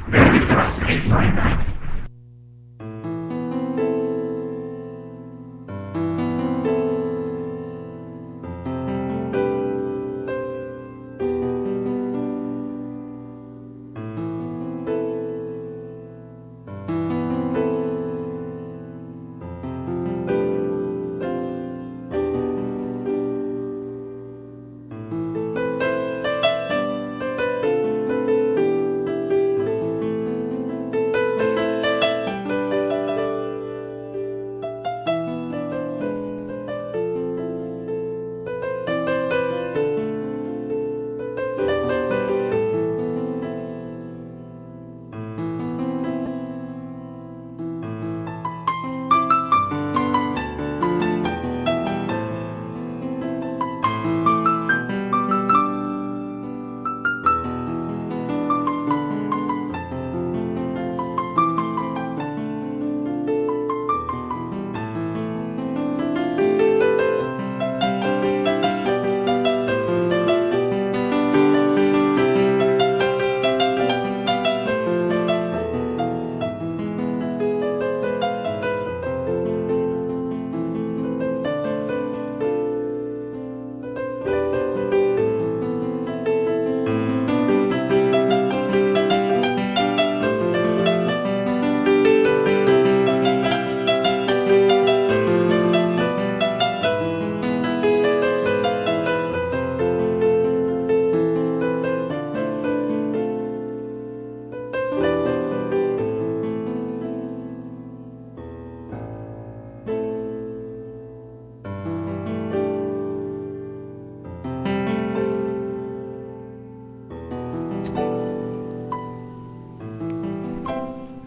Veritas 899.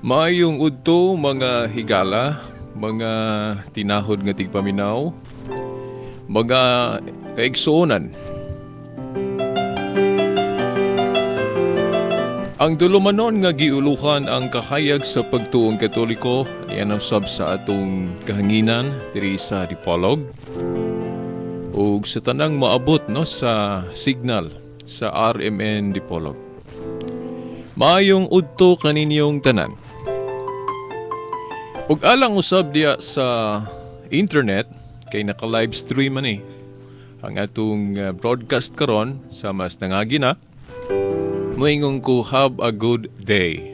Maayong udto mga higala, mga tinahod nga tigpaminaw, mga kaigsuonan. Ang dulumanon nga giuluhan ang kahayag sa pagtuong Katoliko, yan ang sab sa atong kahanginan diri sa Dipolog. O sa tanang maabot no sa signal sa RMN Dipolog. Maayong udto kaninyong tanan. Ug alang usab diya sa internet kay naka-live stream man ang atong broadcast karon sa mas nangagi na. Moingon ko have a good day.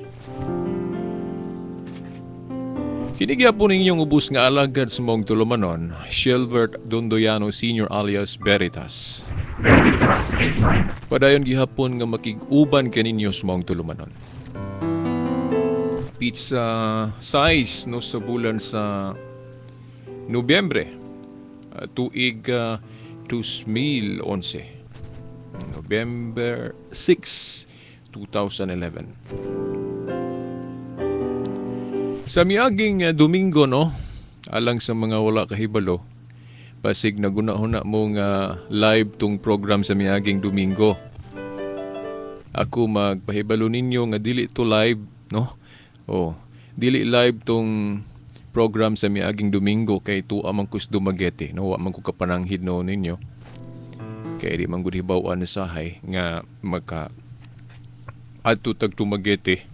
Kinigya po ninyong ubos nga alagad sa mong tulumanon, Shelbert Dondoyano Sr. alias Veritas. Veritas 899. Padayon gihapon nga makig-uban kaninyo sa mong tulumanon. Pizza size no sa bulan sa Nobyembre tuig 2011. November 6, 2011. Sa miaging Domingo no, alang sa mga wala kahibalo, pasig naguna-huna mo nga live tong program sa miaging Domingo. Ako magpahibalo ninyo nga dili to live no. Dili live tong program sa miaging Domingo kay tuwa man kus dumagete no, wa man ko kapananghid no ninyo. Kay di man gud hibaw-an na sahay nga maka adto tag tumagete.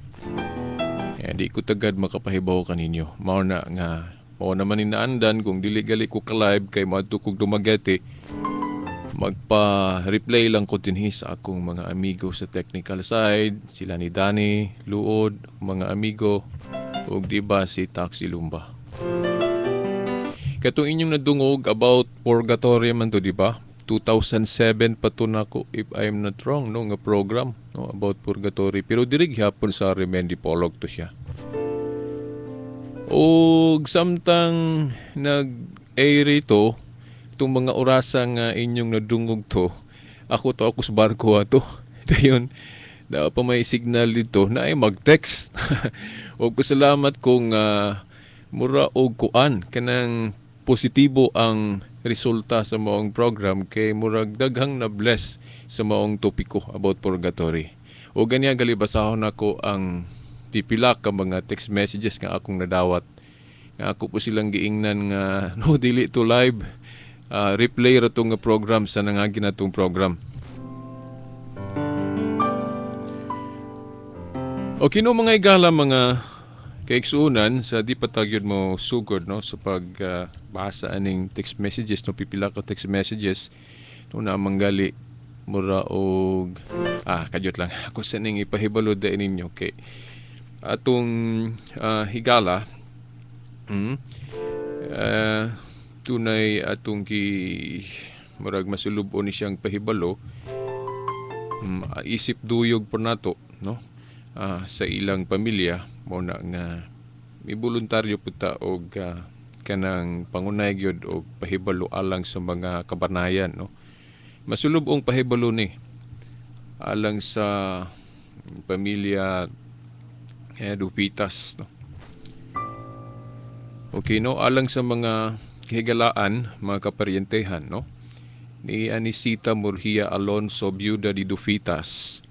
Di ko tagad makapahibaw kaninyo. Mao na nga mao naman inaandan kung dili gali ko ka live kay moadto kog dumagete. Magpa-replay lang ko dinhi sa akong mga amigo sa technical side, sila ni Danny, Luod, mga amigo, ug diba si Taxi Lumba. Katong inyong nadungog about purgatory man to, diba? 2007 pa to nako if I'm not wrong no nga program no about purgatory, pero diri gyapon sa RMN Dipolog to siya. Og samtang nag-air ito itong mga orasang inyong nadungog to, ako sa barko ato. Dayon, na pa may signal dito na ay mag-text. O pasalamat kung mura og kuan kanang positibo ang resulta sa maong program kay murag daghang na bless sa maong topiko about purgatory. O ganyan galibasahon ako ang pipila ka mga text messages nga akong nadawat. Nga ako po silang giingnan nga no dili to live. Replay ra tong program sa nangagi natong program. Okay no mga igala mga kaigsuunan sa di patagyod mo sugod no sa pagbasa aning text messages no pipila ka text messages no na manggali mura og kadyot lang ako sa ning ipahibalo da ninyo kay atong higala tunay atong murag masulubon ni siyang pahibalo isip duyog po nato no sa ilang pamilya mo na nga may voluntaryo puta og kanang pangunay gyud og pahibalo alang sa mga kabanayan no masulubong pahibalo ni alang sa pamilya Dupitas no. Okay no alang sa mga kahigalaan mga kaparyentehan no ni Anisita Murgia Alonso Biuda di Dufitas.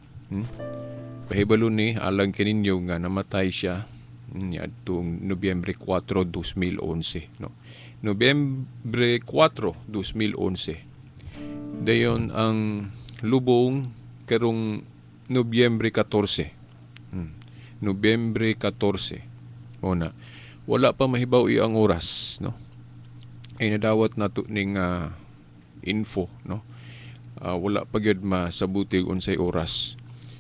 Pahibalo ni alang kaninyo nga namatay siya niadtong Nobyembre 4, 2011 no. Nobyembre 4, 2011. Dayon ang lubong karong Nobyembre 14. Nobyembre 14. Una, wala pa mahibaw ang oras no. Ay nadawat nato ning info no. Wala pa gyud masabuti unsay oras.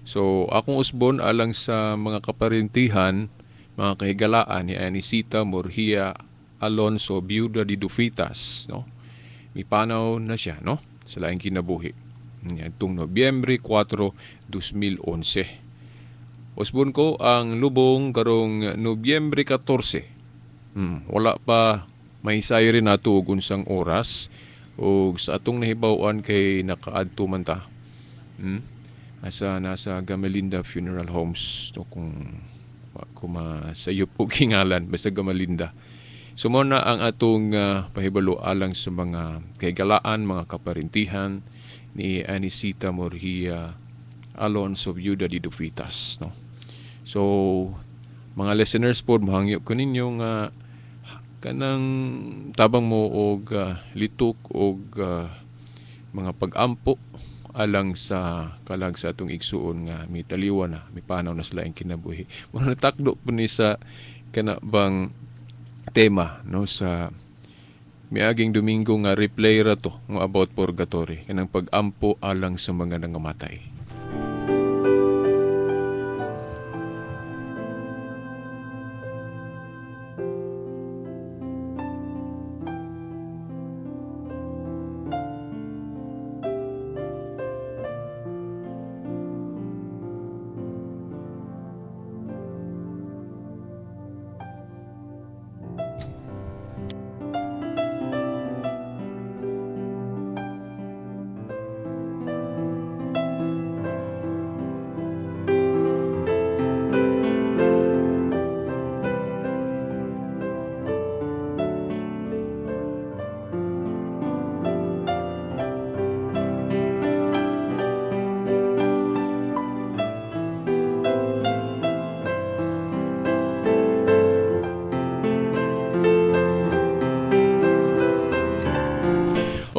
So, akong usbon alang sa mga kaparintihan, mga kahigalaan ni Anisita Murgia Alonso Biuda di Dufitas, no? Mipanaw na siya, no? Sa laing kinabuhi. Itong Nobyembre 4, 2011. Usbon ko ang lubong karong Nobyembre 14. Wala pa mahisay rin nato og unsang oras o sa atong nahibawan kay nakaadto man ta. Nasa Gamalinda Funeral Homes to kung masayop po kingalan basta Gamalinda. Sumuna ang atong pahibalo alang sa mga kahigalaan, mga kaparintihan ni Anisita Murgia Alonso Biuda di Dufitas no. So mga listeners po mahangyo ko ninyo nga kanang tabang mo og litok og mga pag-ampo alang sa kalag sa atong igsuon nga mitaliwan na mipanaw na sila ang kinabuhi. Muna natakdo po ni sa kanabang tema no sa miaging Domingo nga replay ra to nga about purgatory kanang pag-ampo alang sa mga nangamatay.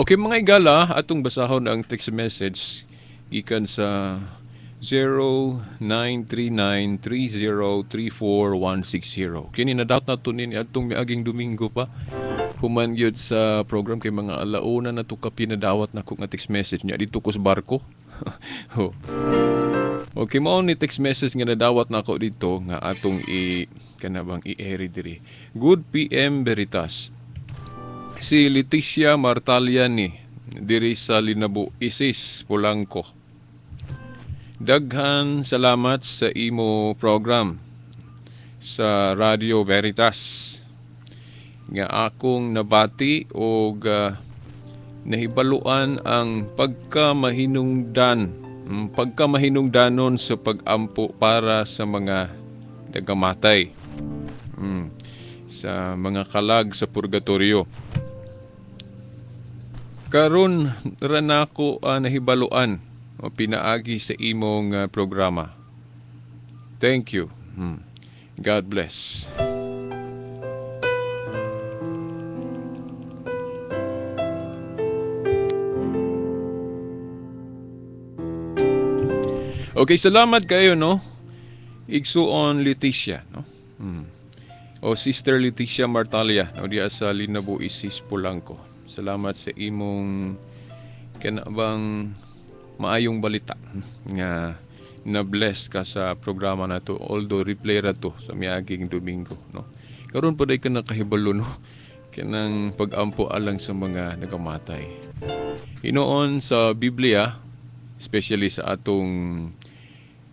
Okay mga igala, atong basahon ang text message gikan sa 0939303416. Kini na-doubt na to nini atong miaging Domingo pa. Human gyud sa program kay mga alauna na to kapi na dawat na ko nga text message niya dito ko sa barko. Okay mo ni text message nga nadawat na ako dito nga atong kanabang i-eri diri. Good PM Veritas. Si Leticia Martaliani diri sa Linabo Isis, Polanco. Daghan salamat sa imo program sa Radio Veritas. Nga akong nabati og nahibaluan ang pagkamahinungdanon sa pag-ampo para sa mga nagamatay. Sa mga kalag sa purgatorio. Karon ra nako nahibaluan o pinaagi sa imong programa. Thank you. God bless. Okay, salamat kayo no. Igsuon Leticia, no? O Sister Leticia Martalia, no, diya sa Linabo Isis Polanco. Salamat sa imong kanabang maayong balita nga na-bless ka sa programa na to, although replay ra to sa miaging Domingo, no? Karon pa day ka nakahibalo, no? Kanang pag-ampo alang sa mga nagamatay. Hinoon sa Biblia, especially sa atong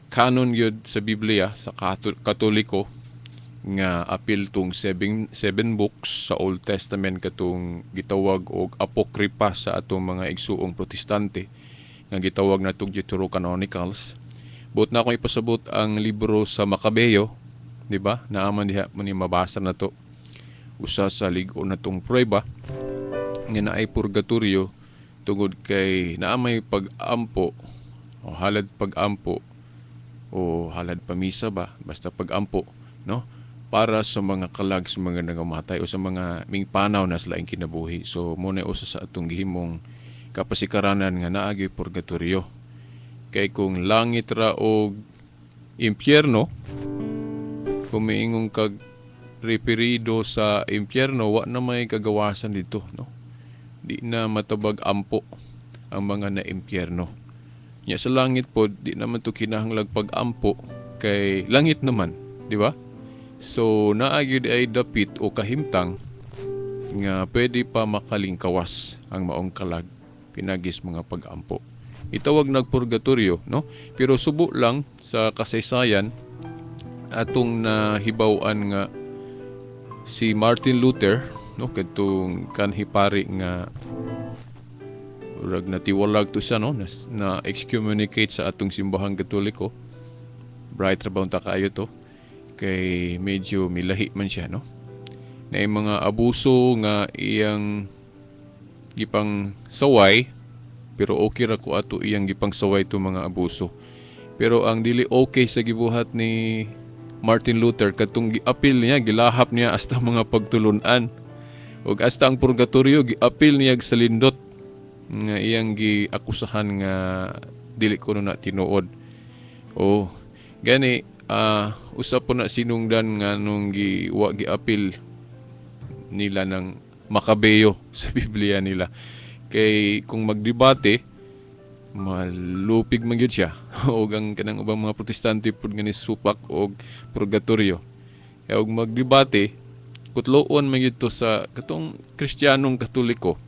canon yun sa Biblia, sa Katoliko, nga apil tong seven books sa Old Testament katong gitawag og apokripa sa atong mga igsuong protestante nga gitawag na tong Deuterocanonicals. Buot na akong ipasabot ang libro sa Makabeo, di ba? Naaman diha mo ni mabasa na to. Usa sa ligo na tong prueba nga naay purgatorio tungod kay naamay pag-ampo o halad pag-ampo o halad pamisa ba, basta pag-ampo, no? Para sa mga kalag sa mga nangamatay o sa mga mingpanaw na sila ang kinabuhi. So muna usa sa atong gihimong kapasikaranan nga naagi purgatorio. Kay kung langit ra o impyerno, kung miingong kag referido sa impyerno, wa na may kagawasan dito, no? Di na matabag ampo ang mga na impyerno. Nya sa langit po, di naman to kinahanglag pag-ampo kay langit naman, di ba? So naagid ay dapit o kahimtang nga pwede pa makalingkawas ang maong kalag pinagis mga pag-ampo. Itawag nagpurgatorio, no? Pero subo lang sa kasaysayan atong nahibaw-an nga si Martin Luther, no, kadtong kanhipari nga urag natiwalag to siya, no, na excommunicate sa atong simbahang Katoliko. Bright rabaw ta kaayo to kay medyo milahi man siya, no. Na mga abuso nga iyang gipang saway, pero okay ra ko ato iyang gipang saway to mga abuso. Pero ang dili okay sa gibuhat ni Martin Luther katong giapil niya, gilahap niya hasta mga pagtulunan. Ug hasta ang purgatorio giapil niya sa lindot nga iyang giakusahan nga dili ko na tinuod. O gani usa po na sinungdan nga nung giapil nila ng Makabeo sa Biblia nila. Kay kung magdebate, malupig man gyud siya. O ang kanang ubang mga protestante pud nga ni supak og purgatorio. Kaya og magdebate, kutloon man gyud to sa katong Kristiyanong Katoliko.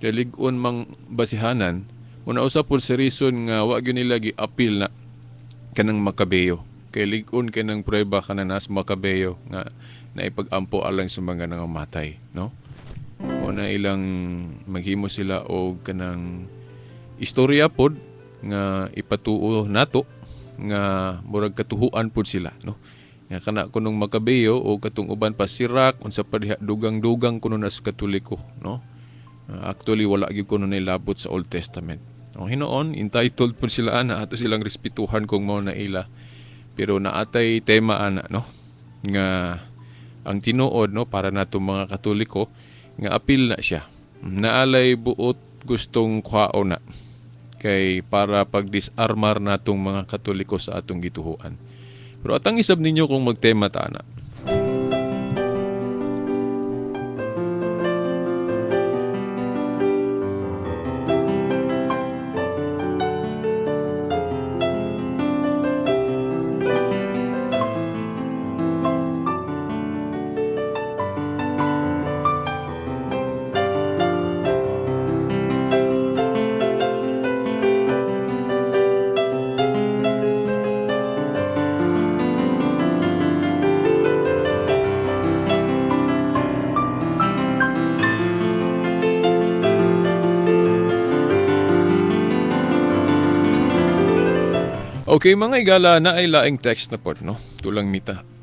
Kay lig-on mang basihanan, una usa pud sa reason nga wa gyud nila gi-appeal na kanang Makabeo. Kay lig-on kanang prueba kana nas Makabeo nga naipag-ampo alang sa mga nangamatay, no? O na ilang maghimo sila og kanang istorya pod nga ipatuo nato nga murag katuhuan pod sila, no? Nga kana kunong Makabeo o katong uban pa Sirach unsa pa diha dugang-dugang kuno na sa Katoliko, no? Actually wala gyud kuno nilabot sa Old Testament. No, hinoon entitled pod sila na ato silang respetuhan kung mao na ila. Pero naatay tema ana, no? Nga ang tinuod, no, para nato mga Katoliko nga apil na siya. Naalay buot gustong kwaon na kay para pagdisarmar natong mga Katoliko sa atong gituhuan. Pero atang isab ninyo kung magtema ta na. Okay, mga igala, na ay laing text na po, no? Tulang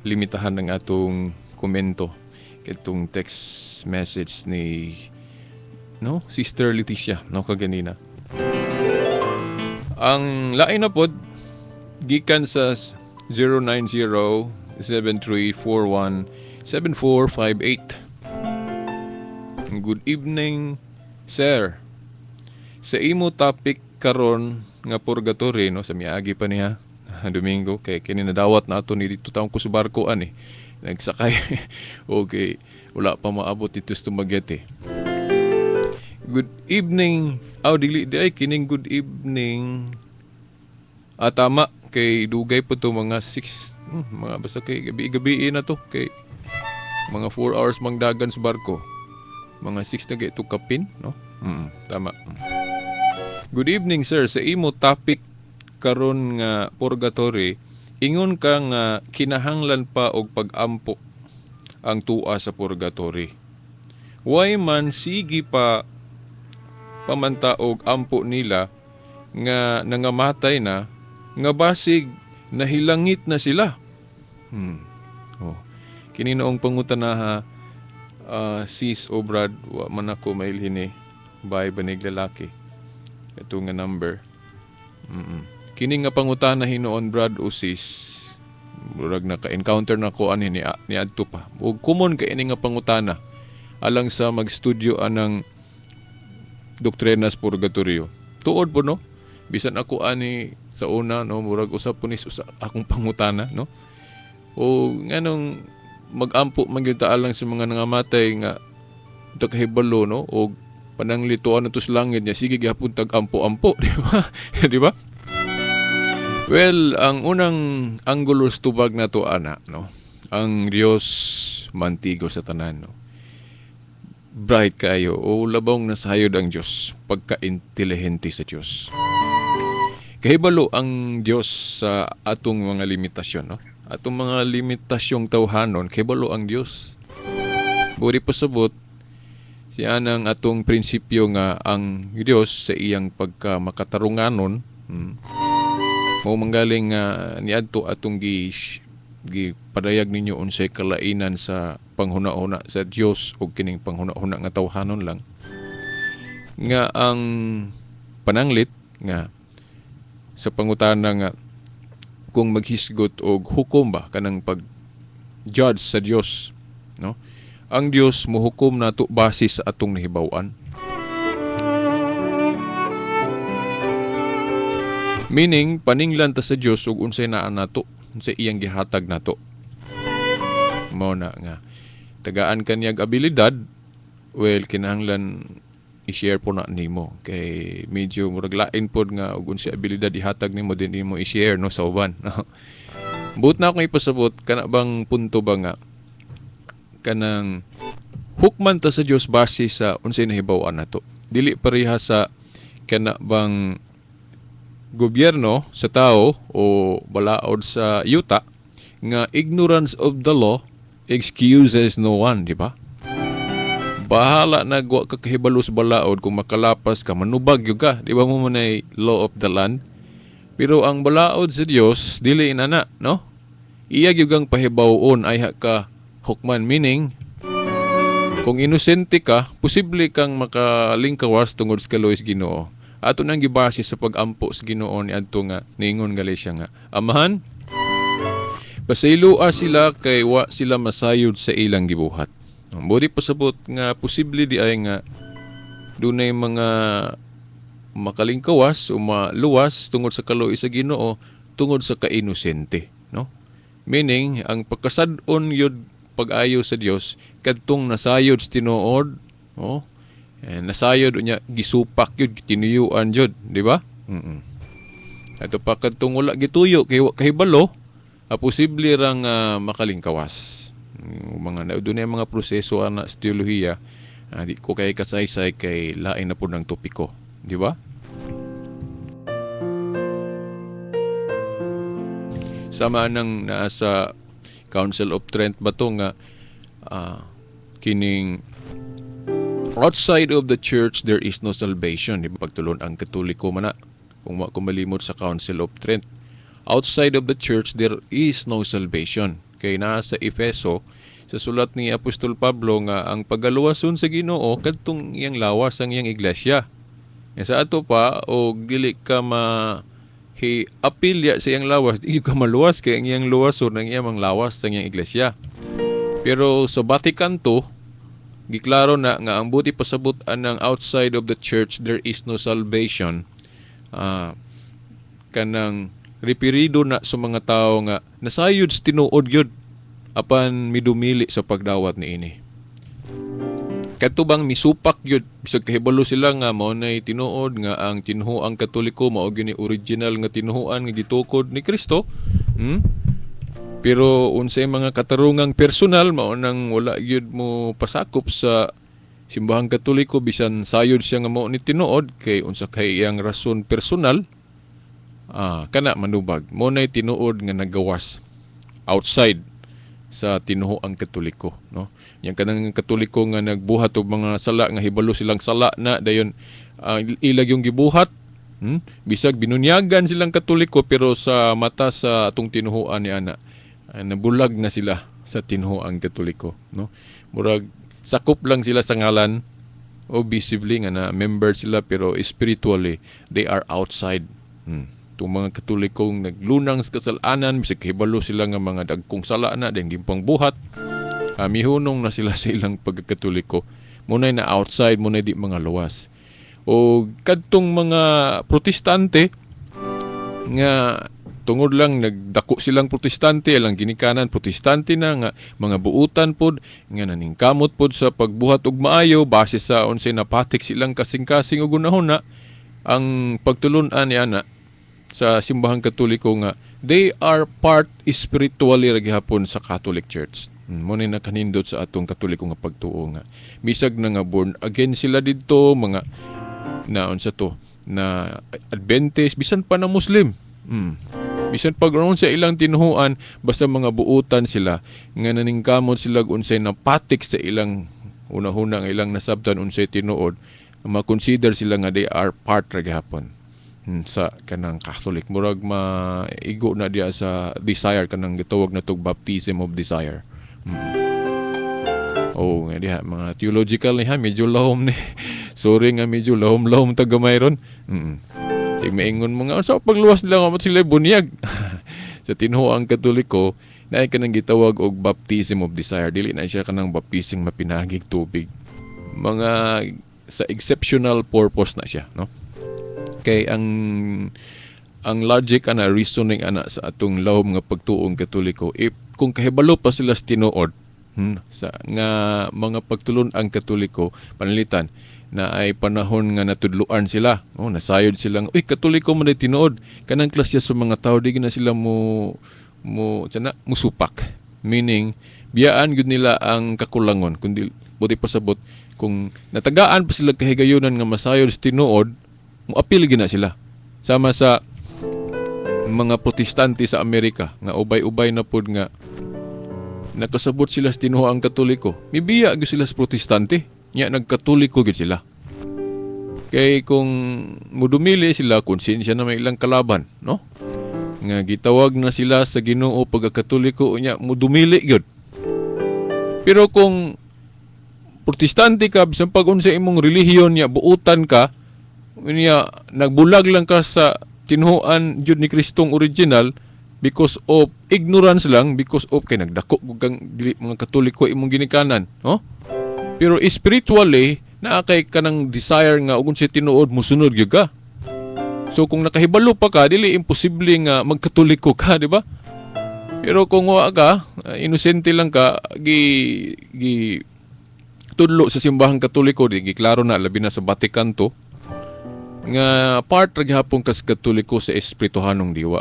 limitahan ng atong komento. Itong text message ni, no, Sister Leticia, no, kaganina. Ang lain na po, gikan sa 090-7341-7458. Good evening, sir. Sa imo topic karon nga purgatory, no, sa miagi pa niya Domingo kay kini nadawat na ato ni dito taong ko sa barko ani. Nagsakay. Okay, wala pa maabot dito sa Dumaguete. Good evening. Dili di ay kining good evening. Tama kay dugay po to mga 6 mga basta kay gabi-gabi na to kay mga 4 hours mangdagan sa barko. Mga 6 na ito kapin, no? Tama. Good evening, sir. Sa imo topic karon nga purgatory, ingon ka nga kinahanglan pa og pag-ampo ang tuwa sa purgatory. Why man sige pa pamanta og ampo nila nga nangamatay na nga basig nahilangit na sila. Kini noong pangutanaha sis o brad wa man ako mailhini bay banig lalaki. Ito nga number. Kini nga pangutana hinoon brad o sis. Murag naka-encounter na ko ani ni adto pa. Ug common ka ini nga pangutana alang sa mag-studio anang doktrinas purgatorio. Tuod po no. Bisan ako ani sa una no murag usap po ni akong pangutana no. O nganong mag-ampo man gyud ta alang sa mga nangamatay nga dagahibalo no o pananglituan nato sa langit niya sige gyapon tag-ampo-ampo, di ba? Di ba? Well, ang unang anggulo sa tubag na to ana, no? Ang Dios mantigo sa tanan, no? Bright kayo o labong nasayod ang Dios, pagka-intelihente sa Dios. Kahibalo ang Dios sa atong mga limitasyon, no? Atong mga limitasyong tawhanon, kahibalo ang Dios. Buri pasabot siya nang atong prinsipyo nga ang Dios sa iyang pagka makatarunganon, mao manggaling nga niadto atong gipadayag ninyo unsay kalainan sa panghuna-huna sa Dios ug kining panghuna-huna nga tawhanon lang nga ang pananglit nga sa pangutana nga kung maghisgot og hukom ba kanang pag-judge sa Dios, no? Ang Dios mohukom nato base sa atong nahibaw-an. Meaning, paninglan ta sa Diyos ug unsay naa nato, unsay iyang gihatag nato. Mao na nga. Tagaan kanyag abilidad, well, kinahanglan i-share po na nimo. Kay medyo murag lain pod nga ug unsay abilidad ihatag nimo din nimo i-share no sa uban. Buot na akong ipasabot, kana bang punto ba nga, kanang hukman ta sa Diyos base sa unsay nahibaw-an nato. Dili pareha sa kana bang gobyerno sa tao o balaod sa yuta nga ignorance of the law excuses no one, di ba? Bahala na gwa ka kahibalo sa balaod kung makalapas ka, manubag yung ka, di ba mo manay law of the land? Pero ang balaod sa Dios dili inana, no? Iyag yung pahibawon ay ka hukman, meaning kung inosente ka, posible kang makalingkawas tungod sa kaloy sa Ginoo. Ato nang gibase sa pag-ampo sa Ginoo ni adto nga ningon gali siya nga, Amahan, pasayloa sila kay wa sila masayod sa ilang gibuhat. Ang body pasabot nga posible di ay nga dunay mga makalingkawas o maluwas tungod sa kaloy sa Ginoo tungod sa kainosente, no? Meaning ang pagkasad-on yun pag-ayo sa Dios kadtong nasayod sa tinuod, no? Nasayod unya gisupak yun, tinuyuan yun, di ba? Ato pa kadtong wala gituyo kay kahibalo, posible rang makalingkawas. Mga dunay mga proseso ana sa teolohiya, di ko kay kasaysay kay lain na po ng topiko, di ba? Sama nang nasa Council of Trent ba to nga kining outside of the church there is no salvation, di ba? Pagtulon ang Katoliko man na kung malimot sa Council of Trent. Outside of the church there is no salvation. Kay nasa Efeso sa sulat ni Apostol Pablo nga ang pagaluwason sa Ginoo kadtong iyang lawas ang iyang iglesia. Sa ato pa o dili ka apilya sa iyang lawas, di ka maluwas kay ang iyang luwason ang iyang lawas sa iyang iglesia. Pero sa Vatican II, giklaro na nga ang buti pasabot ng outside of the church there is no salvation. Kanang Repirido na sa mga tao nga nasayod sa tinuod gyud apan midumili sa pagdawat niini. Katubang misupak gyud bisag kahibalo sila nga mao nay tinuod nga ang tinhuang Katoliko mao gyud ni original nga tinhuan nga gitukod ni Kristo. Pero unsay mga katarungang personal mao nang wala gyud mo pasakop sa simbahang Katoliko bisan sayod siya nga mao ni tinuod kay unsa kay iyang rason personal. Kana manubag mo nay tinuod nga nagawas outside sa tinuoang Katoliko, no? Yang kanang Katoliko nga nagbuhat og mga sala nga hibalo silang sala na dayon ilag yung gibuhat. Bisag binunyagan silang Katoliko pero sa mata sa atong tinuoan ni ana nabulag na sila sa tinuoang Katoliko, no? Murag sakop lang sila sa ngalan o visibly nga na member sila pero spiritually they are outside. Itong mga Katolikong naglunang sa kasalanan bisag hibalo sila nga mga dagkong sala na din gimpang buhat, mihunong na sila sa ilang pagkatoliko. Munay na outside, munay di mga luwas. O kadtong mga protestante nga tungod lang nagdako silang protestante, alang ginikanan protestante na nga mga buutan pod nga naningkamot pod sa pagbuhat og maayo base sa unsay napatik silang kasing-kasing ug unahon na ang pagtulun-an ni ana sa simbahang Katoliko nga they are part spiritually ra gihapon sa Catholic Church. Mo ni nakanindot sa atong Katoliko nga pagtuo nga bisag na nga born again sila didto mga naon sa to na Adventist bisan pa na Muslim. Bisan pag-aron sa ilang tinuhuan basta mga buutan sila nga naningkamot sila unsay napatik sa ilang una-una nga ilang nasabtan unsay tinuod, ma-consider sila nga they are part ra gihapon sa kanang Catholic. Murag maigo na diya sa desire kanang gitawag na tog baptism of desire. Nga diha mga theological ni medyo lahom ni. Sorry nga medyo lahom-lahom ta gamay ron. Sig maingon mga sa pagluwas nila nga sila bunyag. Sa tinuoang Katoliko na kanang gitawag og baptism of desire, dili na siya kanang baptism mapinagig tubig. Mga sa exceptional purpose na siya, no? Kay ang logic ana reasoning ana sa atong lahom nga pagtuong Katoliko, kung kahibalo pa sila sa tinuod sa nga mga pagtulon ang Katoliko panalitan na ay panahon nga natudluan sila, nasayod silang Katoliko man ay tinuod, kanang klasya sa mga tao di na sila musupak, meaning biyaan gud nila ang kakulangon kundi buti pasabot kung natagaan pa sila kahigayunan nga masayod sa tinuod, moapil gina sila sama sa mga protestante sa Amerika nga ubay-ubay na pod nga nakasabot sila sa tinuoang Katoliko, mibiya gyud sila sa protestante nya nagkatoliko gyud sila. Kay kung mudumili sila konsensya na may ilang kalaban, no? Nga gitawag na sila sa Ginoo pagkatoliko nya mudumili gyud. Pero kung protestante ka bisan pag unsa imong relihiyon nya buutan ka niya nagbulag lang ka sa tinuoan jud ni Kristong original because of ignorance lang, because of kay nagdako kang dili mga Katoliko imong ginikanan, no? Pero spiritually naa kay kanang desire nga ug unsay tinuod mosunod gyud ka. So kung nakahibalo pa ka dili imposible nga magkatoliko ka, di ba? Pero kung wa ka, inosente lang ka, gi tudlo sa simbahang Katoliko, di giklaro na labi na sa Vatican to nga part ra gihapon kas Katoliko sa espirituhanong diwa.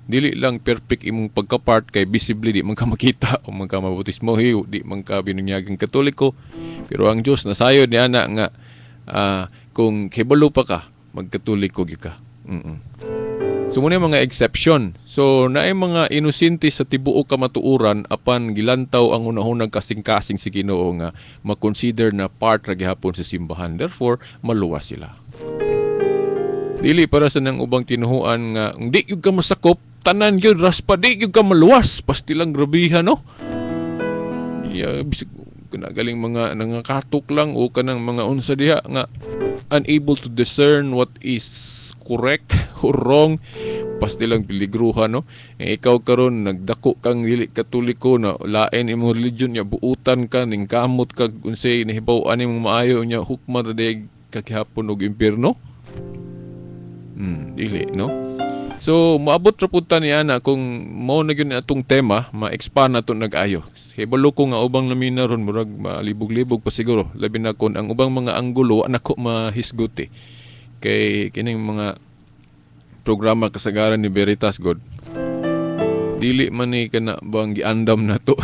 Dili lang perfect imong pagka-part kay visibly di man ka makita o man ka mabautismo, di man ka binunyaging Katoliko. Pero ang Dios nasayod ni ana nga kung kibalo pa ka, magkatoliko gyud ka. So muna mga exception. So naay mga inosente sa tibuok kamatuoran apan gilantaw ang unahunang kasing-kasing si Ginoo nga ma-consider na part ra gihapon sa simbahan. Therefore, maluwas sila. Dili para sa nang ubang tinuhuan nga di gyud ka masakop, tanan gyud raspa, di gyud ka maluwas, pasti lang grabihan, no? Bisig galing mga nangakatok lang o kanang mga unsa diha nga unable to discern what is correct or wrong, pasti lang piligruhan, no? Ikaw karon nagdako kang dili Katoliko na lain imong religion nya buutan ka ning kamot kag unsay nahibaw-an imong maayo nya hukman ra day kakihapon og impierno. Dili, no? So moabot ra pud ta niya na kung mao na gyud atong tema, ma-expand nato nag-ayo. Hibalo ko nga ubang lamina ron murag malibog-libog pa siguro. Labi na kon ang ubang mga anggulo nako mahisguti. Kay kining mga programa kasagaran ni Veritas God. Dili man ni kana bang giandam nato.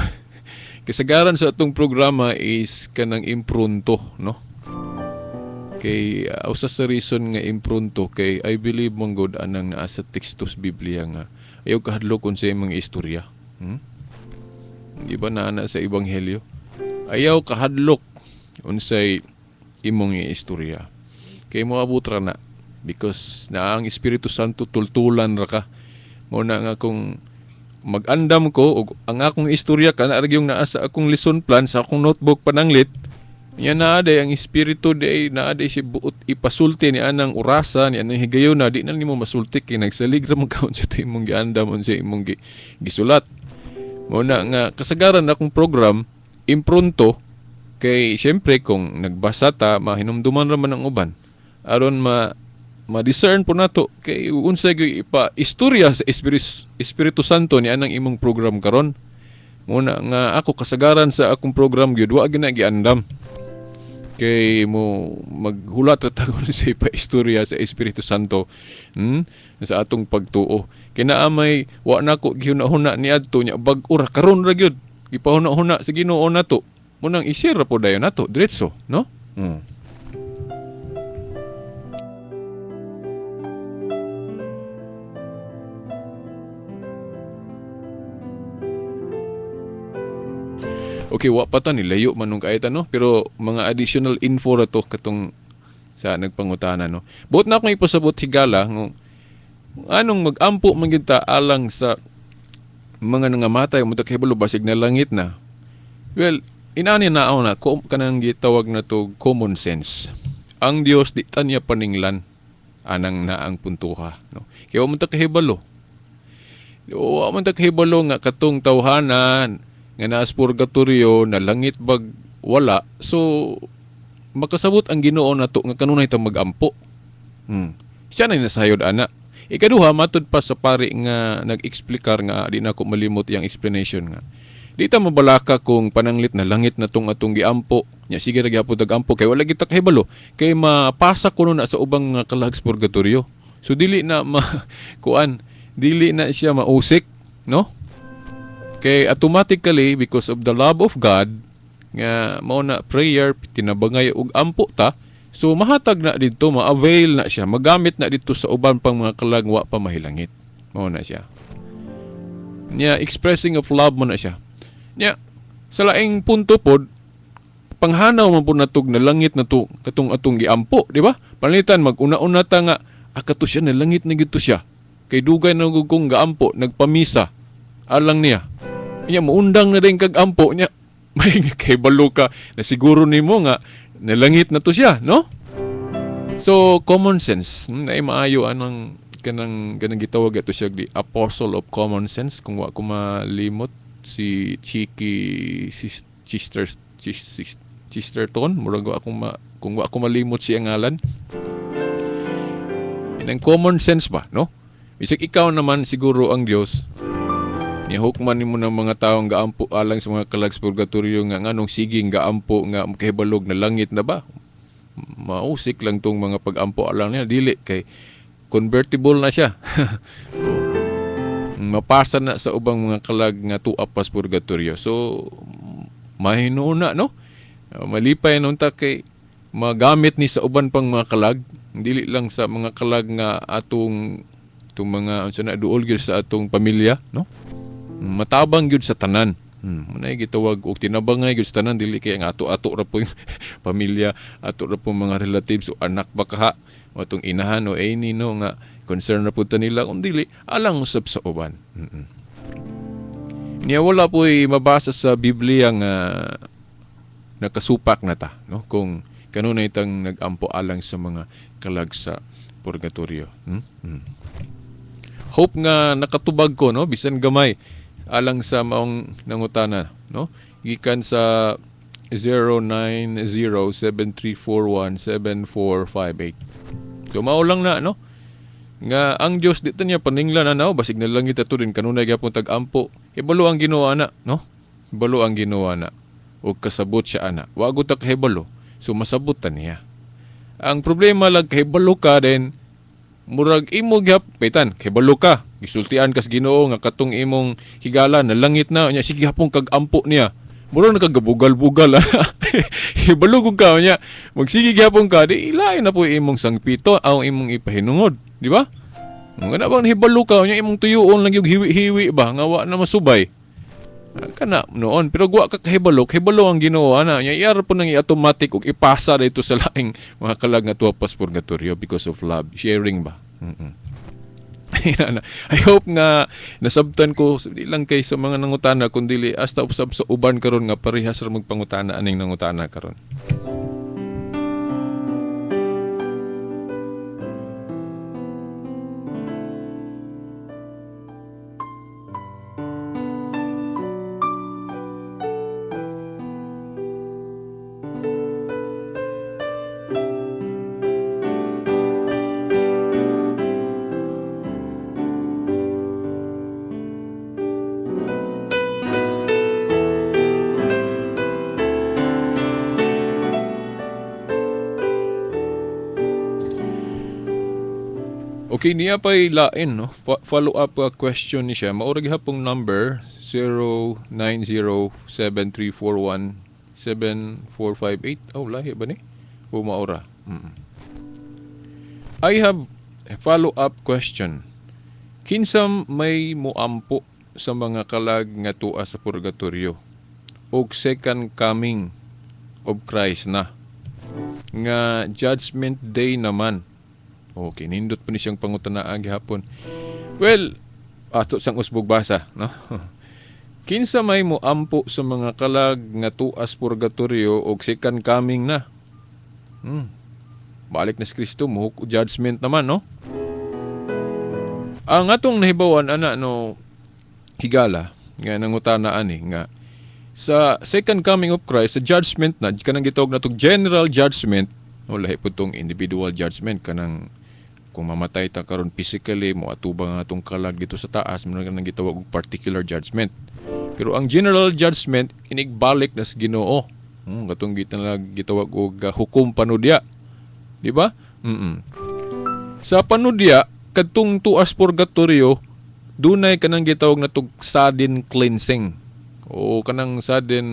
Kasagaran sa atong programa is kanang impronto, no? Kay usa sa reason nga impronto kay I believe mong God anang naa sa tekstos Biblia nga ayaw kahadlok kun sa mga istorya. Di ba na sa ebanghelyo? Ayaw kahadlok unsay imong istorya. Kay moabot ra na because na ang Espiritu Santo tultulan ra ka. Mo na nga kung mag-andam ko og ang akong istorya kana yung naa sa akong lesson plan sa akong notebook pananglit nya naa day ang espiritu day naa day si buot ipasulti ni anang orasa ni anang higayon na di na nimo masulti kay nagsalig ra man kaon sa imong giandam unsa imong gisulat mo na nga kasagaran akong program impronto kay syempre kung nagbasa ta mahinumduman ra man ang uban aron ma-discern po nato kay unsay gyud ipa-istorya sa Espiritu Santo ni anang imong program karon. Muna nga ako kasagaran sa akong program gyud wa gyud na giandam. Kay mo maghulat ta sa ipa-istorya sa Espiritu Santo sa atong pagtuo. Kay naa may wa nako gihuna-huna niadto nya bag-o ra karon ra gyud gipahuna-huna sa Ginoo nato. Munang i-share ra po dayon nato diretso, no? Okay, wa pa ta ni layo manung kaita no, pero mga additional info ra to katong sa nagpangutana no. Buot na akong ipasabot higala ng anong mag-ampo man gyud ta alang sa mga nangamatay mo takahibalo basig na langit na. Well, inani na ako na kanang gitawag na to common sense. Ang Dios di ta niya paninglan anang naang puntuha no. Kaya mo takahibalo. O man takahibalo nga katong tawhanan nga naas purgatorio na langit bag wala so makasabot ang Ginoo nato nga kanunay ta magampo siya na nasayod ana ikaduha matud pa sa pari nga nag-explikar nga di na ko malimot yang explanation nga di ta mabalaka kung pananglit na langit na tong atong giampo nya sige ra gyapon tagampo kay wala kita kahibalo kay mapasa kuno na sa ubang nga kalags purgatorio so dili na dili na siya mausik no. Kay automatically because of the love of God nga mao na prayer tinabangay og ampo ta so mahatag na didto ma-avail na siya magamit na didto sa uban pang mga kalagwa pa mahilangit mao na siya nya expressing of love mo na siya nya sa laing punto pod panghanaw man po natog na langit na to katong atong giampo di ba palitan mag-una-una ta nga akato siya na langit na gito siya kay dugay na kung gaampo nagpamisa alang niya nya muundang na rin kag ampo nya may kay balo ka na siguro nimo nga nalangit na to siya no so common sense na maayo anang kanang gitawag ato siya di apostle of common sense kung wa ko malimot si Chesterton murag kung wa ko malimot siya ngalan inang common sense ba no bisag ikaw naman siguro ang Dios hukman nimo ng mga taong gaampo alang sa mga kalags purgatorio nga nganong siging gaampo nga kahibalog na langit na ba mausik lang tong mga pag-ampo alang niya dili kay convertible na siya mapasa na sa ubang mga kalag nga tuwa pas purgatorio so mahinuna no malipay nun ta kay magamit ni sa uban pang mga kalag dili lang sa mga kalag nga atong mga unsa na duol gyud sa atong pamilya no matabang gyud sa tanan. Manay gitawag og tinabangay gyud sa tanan dili kay nga ato ra po yung pamilya, ato ra po mga relatives o anak baka o atong inahan o any no nga concern na pud nila kung dili alang usab sa uban. Niya wala po mabasa sa Biblia nga nakasupak na ta no kung kanunay tang nagampo alang sa mga kalag sa purgatorio. Hope nga nakatubag ko no bisan gamay alang sa maong nangutana no gikan sa 0907341745 so mao lang na no nga ang Dios dito niya paninglan anaw basig na langit ato din kanunay gyapon tag-ampo. Hibalo ang Ginoo ana, no? Hibalo ang Ginoo ana. O kasabot siya ana. Wa gud ta kahibalo. So masabot ta niya. Ang problema lang kahibalo ka din murag imo gyap petan kahibalo ka. Gisultian kas Ginoo nga katong imong higala na langit na nya sige hapon kag-ampo niya. Murag nakagabugal-bugal. Hibalo ko ka niya. Magsige gyapon ka di ilain na po imong sangpito aw imong ipahinungod. Di ba? Nga na bang hibalo ka, yung imong tuyuon lang yung hiwi-hiwi ba, nga wa na masubay. Kana noon, pero gwa ka kahibalo, hibalo ang Ginoo ana, nya iyar po nang i-automatic ug ipasa dito sa laing mga kalag nga tuwa pas purgatorio because of love, sharing ba. I hope nga nasabtan ko di lang kay sa mga nangutana kundi hasta usab sa uban karon nga parehas ra magpangutana aning nangutana karon. Okay, niya pa'y lain, no? Follow-up question ni siya. Maurag hapong number 0907-341-7458. Oh, lahi ba ni? O maura. I have a follow-up question. Kinsam may muampo sa mga kalag nga tua sa purgatorio o second coming of Christ na nga judgment day naman. Okay, nindot pa ni siyang pangutanaan gihapon. Well, ato sang usbog basa, no? Kinsa may mo ampo sa mga kalag nga tuas purgatorio o second coming na. Balik na si Kristo mo judgment naman, no? Ang atong nahibawan ana no higala nga nangutana ani nga sa second coming of Christ sa judgment na kanang gitawag natong general judgment o lahi po tong individual judgment kanang kung mamatay ta karon physically mo atubang atong kalag dito sa taas mo nang gitawag og particular judgment. Pero ang general judgment inigbalik na sa Ginoo. Katong gitawag og hukom panudya. Di ba? Sa panudya kadtong tuas purgatorio dunay kanang gitawag natong sudden cleansing. O kanang sudden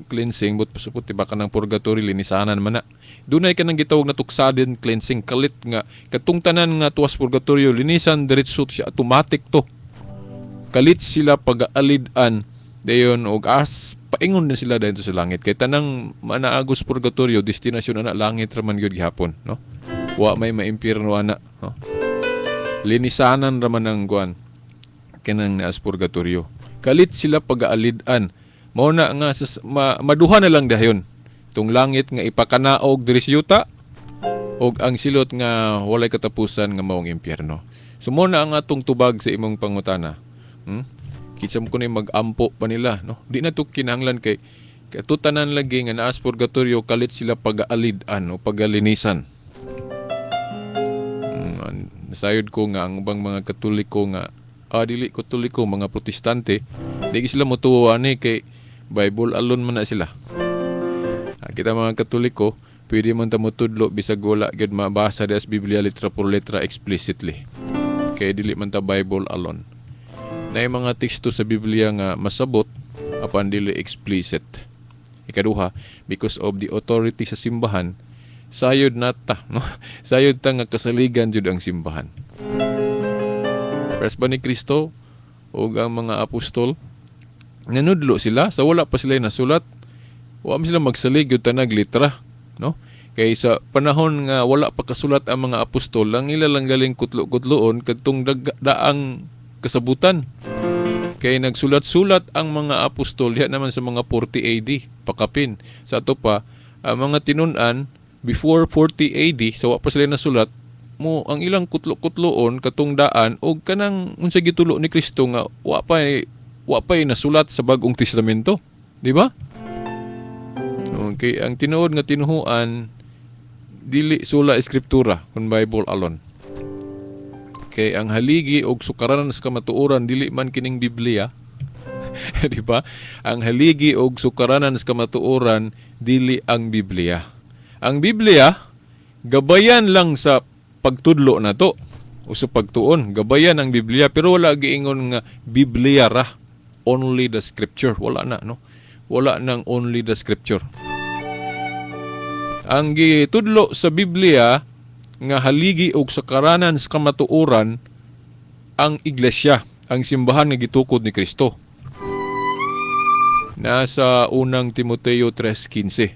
cleansing but pasupot diba kanang purgatory linisanan man na. Dunay kanang gitawag na sudden cleansing kalit nga katong tanan nga tuwas purgatorio linisan diretso siya automatic to. Kalit sila pag-aalidan dayon og paingon na sila dahil sa langit kay tanang manaagos purgatorio destinasyon na langit ra man gyud gihapon, no? Wa may maimpierno ana, no? Linisanan ra man ang kuan kanang naas purgatorio. Kalit sila pag-aalidan. Mao na nga maduha na lang dayon. Tung langit nga ipakanaog diri sa yuta og ang silot nga walay katapusan nga maong impyerno. So mo na ang atong tubag sa imong pangutana. Kisam ko ni mag-ampo pa nila, no? Di na to kinahanglan kay katutanan lagi nga naas purgatorio kalit sila pag-aalidan o pagalinisan. Nasayod ko nga ang ubang mga Katoliko nga dili Katoliko, mga Protestante, di sila motuwa ani kay Bible alone man na sila. Kita mga Katoliko, pwede man ta motudlo bisag wala gyud mabasa sa Biblia letra por letra explicitly. Kay dili man ta Bible alone. Nay mga teksto sa Biblia nga masabot apan dili explicit. Ikaduha, because of the authority sa simbahan, sayod nata, no? Sayod ta nga kasaligan jud ang simbahan. Pres ba ni Kristo o ang mga apostol nanudlo sila sa wala pa sila nasulat wa sila magsalig yun tanag litra, no? Kay sa panahon nga wala pa kasulat ang mga apostol lang ila lang galing kutlo-kutloon kadtong daang kasabutan kay nagsulat-sulat ang mga apostol diha naman sa mga 40 AD pakapin sa ato pa ang mga tinun-an before 40 AD sa wa pa sila nasulat mo ang ilang kutlo-kutloon katong daan og kanang unsa gitulo ni Kristo nga wa pa nasulat sa Bagong Testamento, di ba? Okay, ang tinuod nga tinuhuan dili sola eskriptura kun Bible alone. Kay ang haligi og sukaranan sa kamatuoran dili man kining Biblia. Di ba? Ang haligi og sukaranan sa kamatuoran dili ang Biblia. Ang Biblia gabayan lang sa pagtudlo na to o sa pagtuon. Gabayan ang Biblia pero wala giingon nga Biblia ra. Only the scripture. Wala na, no? Wala nang only the scripture. Ang gitudlo sa Biblia nga haligi og sukaranan sa kamatuoran ang iglesia, ang simbahan nga gitukod ni Kristo. Nasa unang Timoteo 3:15.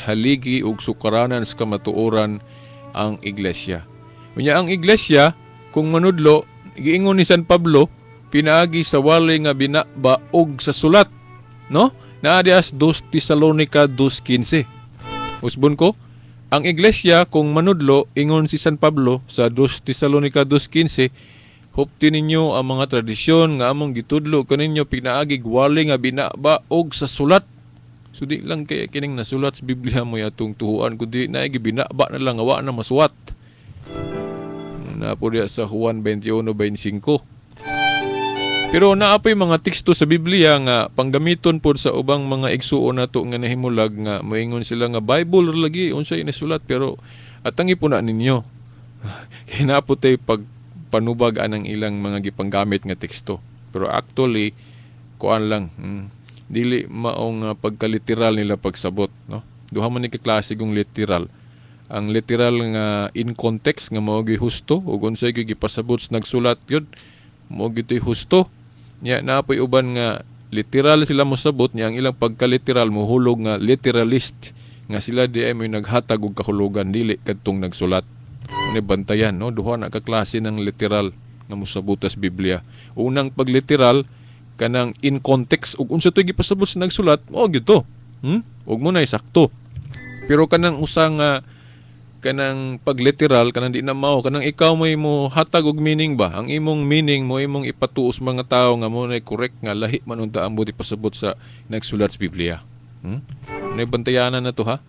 Haligi og sukaranan sa kamatuoran ang iglesia. Unya ang iglesia kung manudlo giingon ni San Pablo pinaagi sa wali nga binaba og sa sulat, no? Naa dias 2 Tesalonica 2:15. Usbon ko, ang iglesia kung manudlo ingon si San Pablo sa 2 Tesalonica 2:15, hupti ninyo ang mga tradisyon nga among gitudlo kaninyo pinaagi wali nga binaba og sa sulat. So di lang kay kining nasulat sa Biblia mo yatong tuhuan kundi naigi binaba na lang awa na masuwat. Na po diya sa Juan 21:25. Pero naapay mga teksto sa Biblia nga panggamiton pod sa ubang mga igsuon nato nga nahimulag nga moingon sila nga Bible lagi unsay nasulat pero atangi po na ninyo. Hinapotay pagpanubag anang ilang mga gipanggamit nga teksto. Pero actually kuan lang dili maong pagkaliteral nila pagsabot, no? Duha man ni kaklase kong literal. Ang literal nga in context nga mao gi husto ug unsay gipasabot sa nagsulat yun mao gitoy husto. Nya napoy uban nga literal sila mosabot niya ang ilang pagkaliteral mohulog nga literalist nga sila di ay may naghatag og kahulugan dili kadtong nagsulat. Ni bantayan, no? Duha na ka klase ng literal nga mosabot sa Biblia. Unang pagliteral kanang in context ug unsa toy gipasabot sa nagsulat mao gito. Ug mo na sakto. Pero kanang usang kanang pagliteral kanang di na mao kanang ikaw may mo hatag og meaning ba ang imong meaning mo imong ipatuos mga tao nga mo na correct nga lahi man unta ang pasabot sa nagsulat sa Biblia. Nay bantayanan na to ha.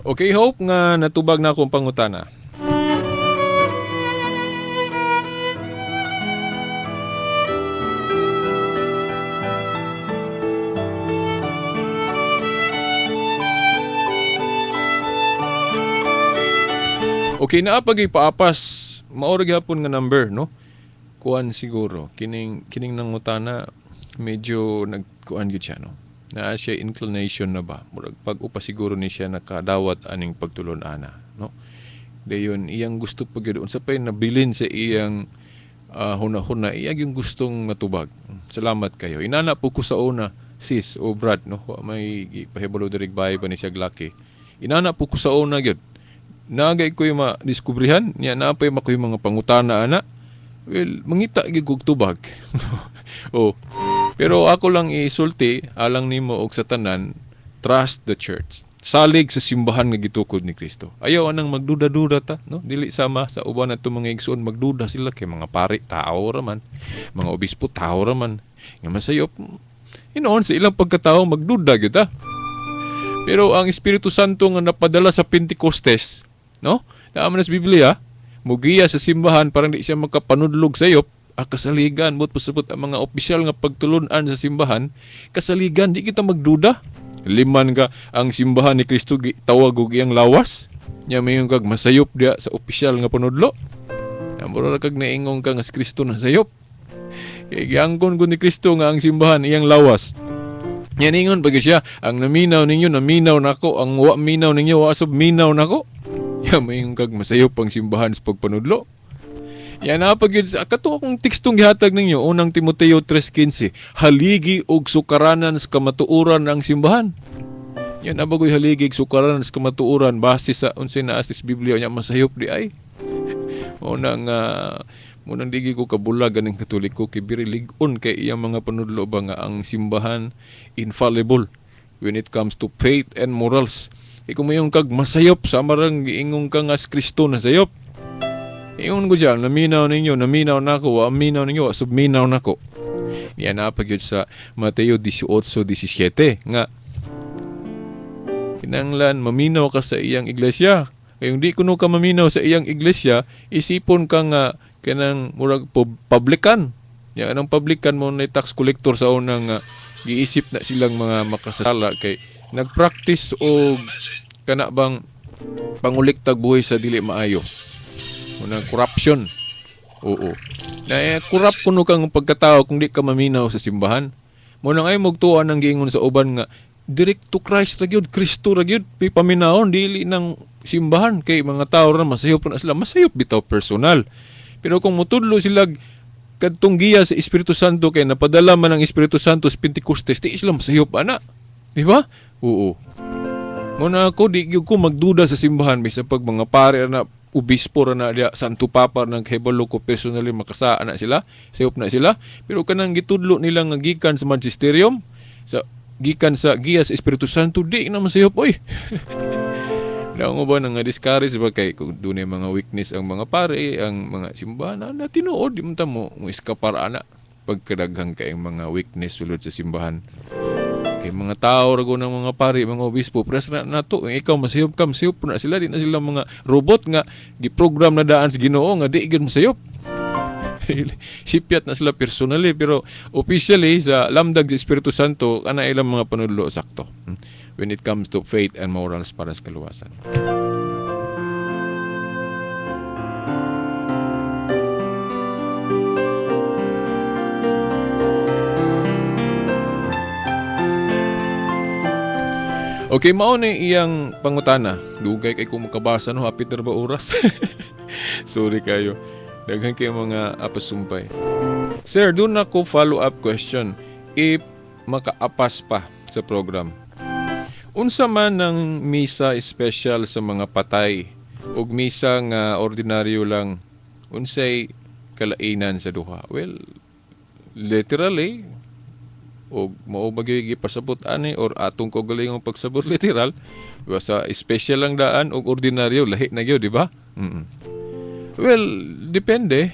Okay, hope nga natubag na akong pangutana. Okay, naapag ipaapas maoro gyapon nga number, no? Kuan siguro kining nangutana medyo nagkuan gyud siya, no? Naa siya inclination na ba? Murag pag-upa siguro ni siya nakadawat aning pagtulon ana, no? Dayon iyang gusto pagid unsa pay nabilin sa iyang huna-huna iyang yung gustong matubag. Salamat kayo. Inana po ko sa una sis o Brad, no? May pahibalo direk bay ba ni siya glaki. Inana po ko sa una gyud. Nagay ko yung madiskubrihan, niya napay makoy mga pangutana ana. Well, mangita gid kog tubag. Oh. Pero ako lang isulti alang nimo og sa tanan, trust the church. Salig sa simbahan nga gitukod ni Kristo. Ayaw anang magduda-duda ta, no? Dili sama sa uban nato mga igsoon magduda sila kay mga pari tao ra man, mga obispo tao ra man. Nga masayop. Inoon sa ilang pagkatao magduda gyud ta. Pero ang Espiritu Santo nga napadala sa Pentecostes, no? Naaman sa Biblia, mugiya sa simbahan parang di siya makapanudlog sayop, kasaligan mo't pasabot ang mga opisyal nga pagtulunan sa simbahan, kasaligan di kita magduda. Liman ka ang simbahan ni Kristo tawag og iyang lawas. Nya mayon kag masayop dia sa opisyal nga panudlo. Amuro ra kag naingon ka nga si Kristo na sayop. Kay giangkon gud ni Kristo nga ang simbahan iyang lawas. Nya ningon pag siya, ang naminaw ninyo naminaw nako, ang wa minaw ninyo wa sub minaw nako. Ya mayon kag masayop ang simbahan sa pagpanudlo. Yan na pag yun, kato akong tekstong gihatag ninyo, unang Timoteo 3:15, haligi og sukaranan sa kamatuoran ng simbahan. Yan na bagoy haligi og sukaranan sa kamatuoran base sa unsay naa sa Biblia nya masayop di ay. Munang digi ko kabulag ganing Katoliko kay birilig-on kay iyang mga panudlo ba nga ang simbahan infallible when it comes to faith and morals. Kung mayong kag masayop sa marang giingong ka nga sa Kristo na sayop. Ingon ko dyan, naminaw ninyo, naminaw nako, aminaw ninyo, subminaw nako. Niya na pagyud sa Mateo 18:17 nga kinanglan maminaw ka sa iyang iglesia. Kayong di kuno ka maminaw sa iyang iglesia, isipon ka nga kanang murag publican. Ya anong publican mo na tax collector sa unang giisip na silang mga makasala kay nagpractice og kana bang panguliktag buhay sa dili maayo. Unang corruption. Oo. Na corrupt kuno kang pagkatao kung di ka maminaw sa simbahan. Mo nang ay magtuan ang giingon sa uban nga direct to Christ ra gyud, Kristo ra gyud, paminahon dili ng simbahan kay mga tao ra masayop na sila, masayop bitaw personal. Pero kung mutudlo sila kadtong giya sa Espiritu Santo kay napadala man ang Espiritu Santo sa Pentecostes, di sila masayop ana. Di ba? Oo. Muna ako, di ko magduda sa simbahan bisa pag mga pare na obispo na dia santo papa nang kahibalo ko personally makasaan na sila, sayop na sila. Pero kanang gitudlo nila nga gikan sa magisterium, sa gikan sa giya sa Espiritu Santo, di na masayop oy. Daw ba nang discourage ba kay kung dunay mga weakness ang mga pare, ang mga simbahan na tinuod di man ta mo iskapar ana pagkadaghang kay mga weakness sulod sa simbahan. Kay mga tao rago ng mga pare, mga obispo, pres na nato, ikaw masayop ka, masayop na sila, di na sila mga robot nga giprogram na daan sa Ginoo nga di gyud masayop. Sipyat na sila personally pero officially sa lamdag sa Espiritu Santo ana ilang mga panudlo sakto when it comes to faith and morals para sa kaluwasan. Okay, mao ni iyang pangutana. Dugay kay kung makabasa no, hapit na ba oras? Sorry kayo. Daghan kayo mga apasumpay. Sir, doon ako follow-up question. If makaapas pa sa program, unsa man ng misa special sa mga patay ug misa nga ordinaryo lang, unsay kalainan sa duha? Well, literally, o mao bagay gipasabot ani or atong kaugalingong pagsabot literal sa special lang daan og ordinaryo lahi na gyud, di ba? Well, depende.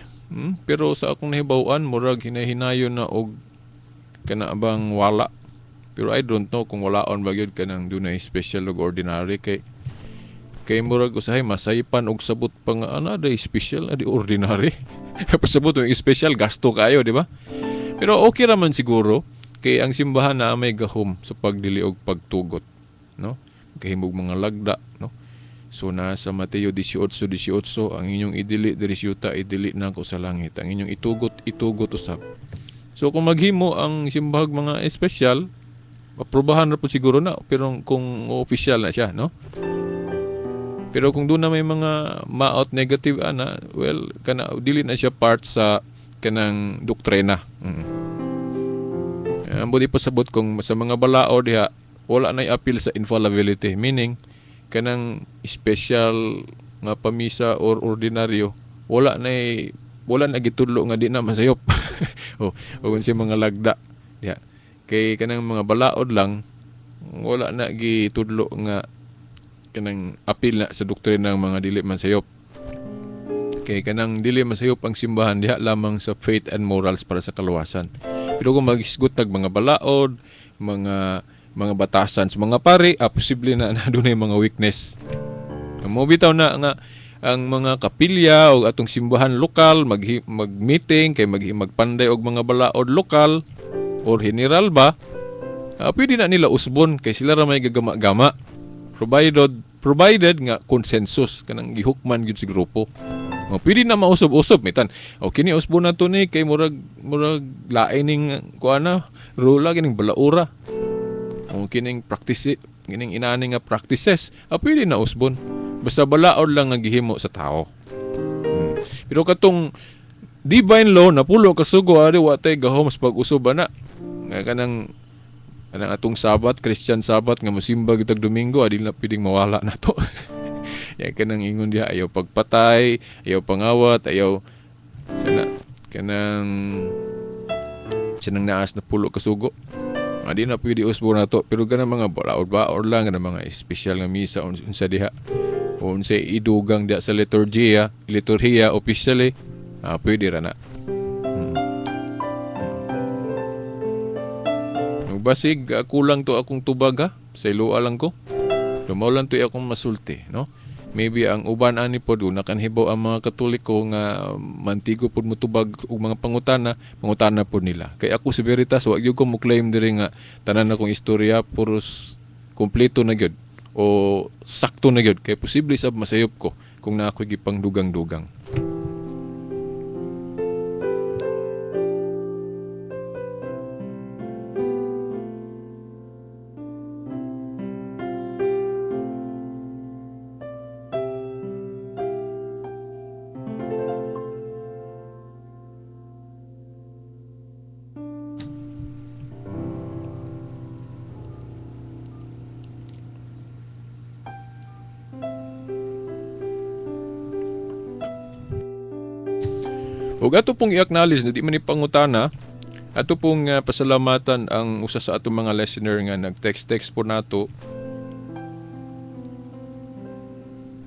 Pero sa akong nahibaw-an murag hinahinayon na og kana bang wala. Pero I don't know kung walaon ba gyud kanang dunay special og ordinary kay murag usahay masaypan og sabot pa nga ana day special na di ordinary. Pasabot og special gasto kayo, di ba? Pero okay ra man siguro. Kay ang simbahan na may gahom sa pagdili og pagtugot, no? Kahimog mga lagda, no? So nasa Mateo 18:18 ang inyong idili diri siyuta idili nako sa langit. Ang inyong itugot usab. So kung maghimo ang simbahag mga espesyal, aprobahan na po siguro na pero kung official na siya, no? Pero kung doon na may mga ma-out negative ana, well, kana dili na siya part sa kanang doktrina. Ang budi pasabot kung sa mga balao diha wala na appeal sa infallibility, meaning kanang special nga pamisa or ordinaryo wala na gitudlo nga di na masayop. o si mga lagda diha kay kanang mga balaod lang wala na gitudlo nga kanang appeal na sa doktrina ng mga dili masayop. Kay kanang dili masayop ang simbahan diha lamang sa faith and morals para sa kaluwasan. Pero kung mag-isgot tag mga balaod, mga batasan sa mga pare, posible na doon ay mga weakness. Mo bitaw na nga ang mga kapilya o atong simbahan lokal mag-meeting kay magpanday og mga balaod lokal or general ba, pwede na nila usbon kay sila ra may gagama-gama. Provided nga consensus kanang gihukman gyud sa grupo. Pwede na mausob-usob mitan. O kini usbo na to ni kay murag lain ning kuana rula kining balaura. O kining practice kining inani nga practices. Pwede na usbon. Basta balaod lang nga gihimo sa tao. Pero katong divine law na pulo ka sugo ari wa tay gahom sa pag-usob ana. Nga kanang atong Sabat, Christian Sabat nga mosimba gitag Domingo, adi na pwedeng mawala na to. Yan kanang ingon diha ayaw pagpatay, ayaw pangawat, ayaw kanang naas na pulo kasugo. Adi na pwede usbo na to, pero ganang mga balaod lang ganang mga espesyal nga misa unsa diha. Unsa idugang diha sa liturhiya officially, pwede ra na. Basig kulang to akong tubag ha. Sa ilua lang ko. Lumaw lang to akong masulti, no? Maybe ang uban ani pod nakanhibaw ang mga Katoliko nga mantigo pod mo tubag og mga pangutana pod nila. Kay ako sa Veritas wa gyud ko mo claim diri nga tanan akong istorya puros kumpleto na gyud o sakto na gyud kay posible sab masayop ko kung na ako gipang dugang-dugang. Ug ato pong i-acknowledge na di man ni pangutana, ato pong pasalamatan ang usa sa atong mga listener nga nag-text po nato.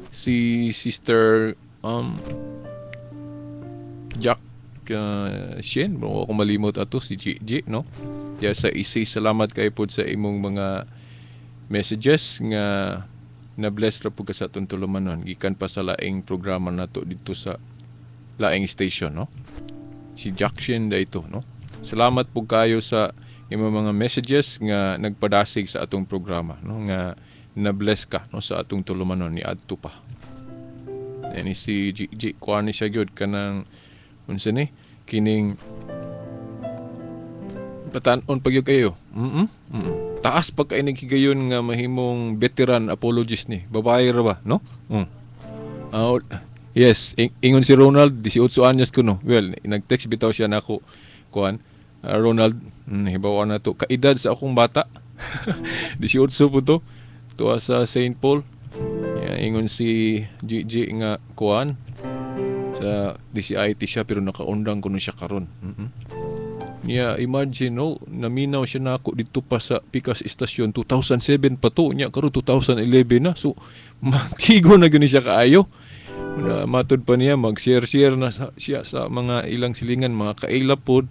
Si Sister Jack Shen, bro ako malimot ato si Gigi, no? Kaya sa salamat kay pod sa imong mga messages nga na-bless ra pud ka sa atong tulumanon gikan pa sa laing programa nato dito sa laing station, no? Si Jackson da ito, no? Salamat po kayo sa imong mga messages nga nagpadasig sa atong programa, no? Nga na-bless ka, no? Sa atong tulumanon ni adto pa. Yani si Gigi kuan ni siya gyud kanang unsa ni kining patan-on pagyud kayo. Taas pa kay naghigayon nga mahimong veteran apologist ni. Babae ra ba, no? Yes, ingon si Ronald, 18 anyos ko no. Well, nag-text bitaw siya nako kuan. Ronald, hibawa na to. Kaedad sa akong bata. 18 po to. Tuwa sa St. Paul. Ingon si Gigi nga kuan. Sa DCIT siya pero nakaundang ko no siya karon. Imagine, no, naminaw siya nako dito pa sa Pikas Station 2007 pa to. Nya karon 2011 na. So, magtigo na gani siya kaayo. Na matod pa niya mag-share na siya sa mga ilang silingan mga kaila pod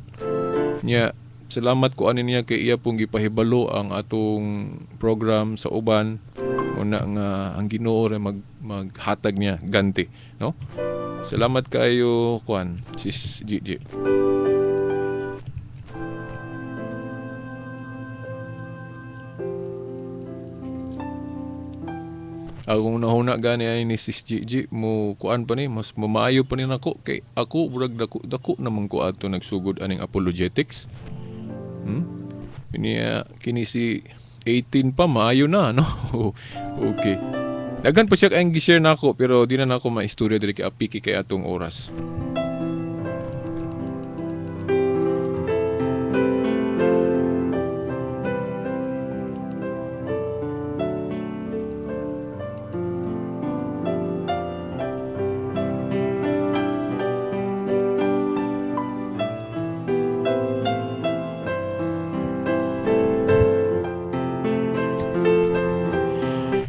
niya. Salamat ko ani niya kay iya pong gipahibalo ang atong program sa uban una nga ang Ginoo ra maghatag niya ganti, no? Salamat kayo kuan sis Gigi. Akong nahuna gani ay ni Sis Gigi mo kuan pa ni mas mamaayo pa ni nako kay ako murag dako naman ko ato nagsugod aning apologetics. Kini si 18 pa maayo na, no? Okay. Dagan pa siya kayong gi-share nako pero di na nako maistorya diri kay apiki kay atong oras.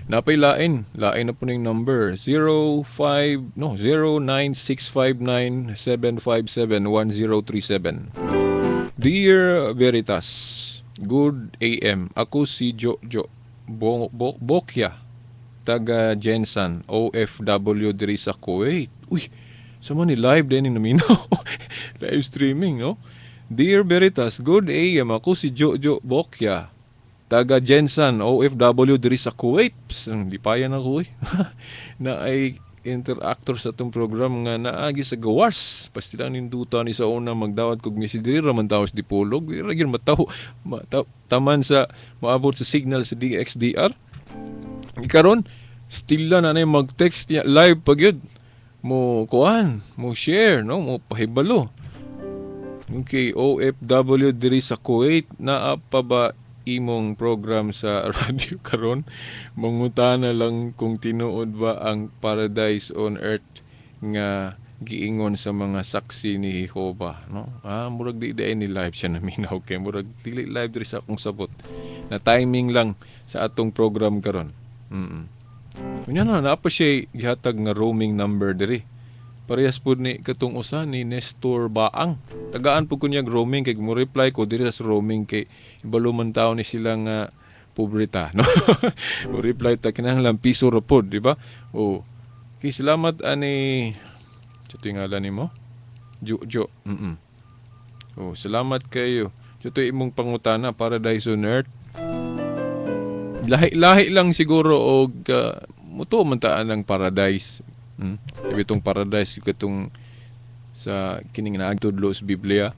Napay lain na po ng number 09659-757-1037. Dear Veritas, good AM. Ako si Jojo Bokya, taga Jensan, OFW diri sa Kuwait. Uy, sama ni live din yung naminaw. Live streaming, no? Dear Veritas, good AM. Ako si Jojo Bokya, taga Jensan, OFW diri sa Kuwait. Di pa yan ako eh. Na ay interactor sa itong program nga naagi sa gawas. Pasti lang ninduta ni sa una magdawat kog misidiri raman taos di pulog. Ragyan taman sa maabot sa signal sa DXDR. Ikaron, still na na mag-text niya live pag yun. Mo kuan, mo share, no? Mo pahibalo. Okay, OFW diri sa Kuwait na pa ba imong program sa radio karon? Mangutana lang kung tinuod ba ang Paradise on Earth nga giingon sa mga saksi ni Jehovah, no? Murag di ni live siya naminaw kay murag dili live diri sa akong sabot. Na timing lang sa atong program karon. Kunya na pa siya gihatag nga roaming number diri. Parehas po ni katong usa ni Nestor Baang. Tagaan po ko niya roaming kay mo reply ko diri sa roaming kay ibalo man tawo ni sila nga pobreta, no? Mo reply ta kinahanglan piso ra pod, di ba? Oh. Kay salamat ani sa tingala nimo. Jo. Oh, salamat kayo. Ito imong pangutana Paradise on Earth. Lahi lang siguro og muto man taan ang paradise. Itong paradise katong sa kining naagtudlo sa Biblia.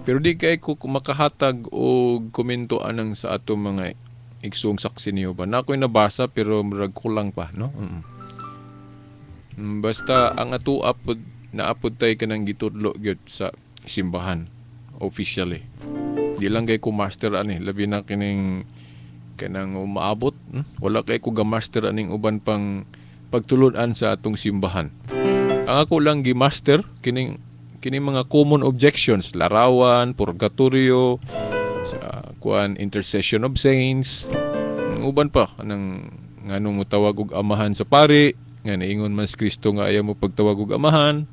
Pero di kay ko makahatag og komento anang sa ato mga igsong saksi niyo ba. Na ako'y nabasa pero murag kulang pa, no? Basta ang ato apod naapod tay kanang gitudlo gyud sa simbahan officially. Di lang kay ko master ani labi na kining kanang umaabot. Wala kay ko ga-master aning uban pang pagtulunan sa atong simbahan. Ang ako lang gi-master kining mga common objections, larawan, purgatorio, sa intercession of saints. Ang uban pa kanang nganong mo tawag og amahan sa pari, nga naingon man si Kristo nga ayaw mo pagtawag og amahan.